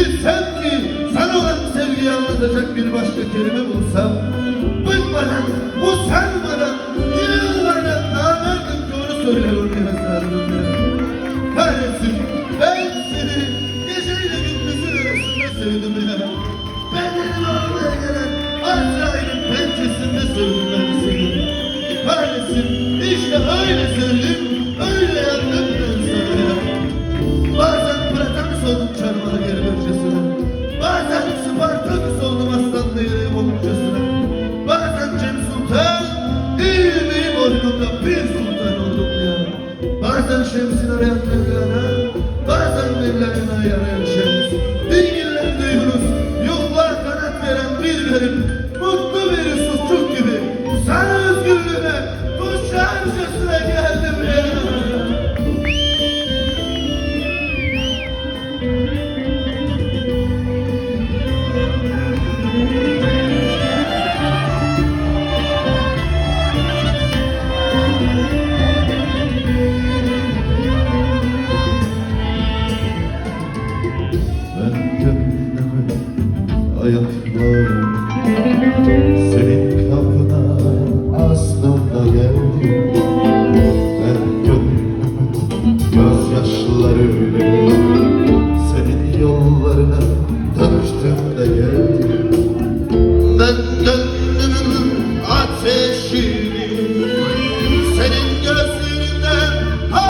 Bilsem ki sana olan sevgiyi anlatacak bir başka kelime bulsam, bıkmadan, usanmadan, yılmadan namerdim doğru söyler onu yazardım ya. Kahretsin, ben seni geceyle gündüzün arasında sevdim ya. Benim oraya gelen Azrail'in pençesinde sevdim ben seni. Kahretsin, işte öyle sevdim, öyle yandım ben sana ya. Bazen Platonus oldum çarmıha gerilercesine, bazen Spartaküs oldum aslan değilim olurcasına, bazen Cem Sultan, ilmeğim boynumda bir sultan oldum ya. Bazen Şems'in arayan Mevlana, bazen Mevlana'yı arayan Şems. Dingillerde Yunus, yokluğa kanat veren bir garip, mutlu bir Yusufçuk gibi sana özgürlüğüne kuşlarcasına geldim ya. Ben gönlümü ayaklarım senin kapına aslında geldim. Ben gönlümü gözyaşlarıyla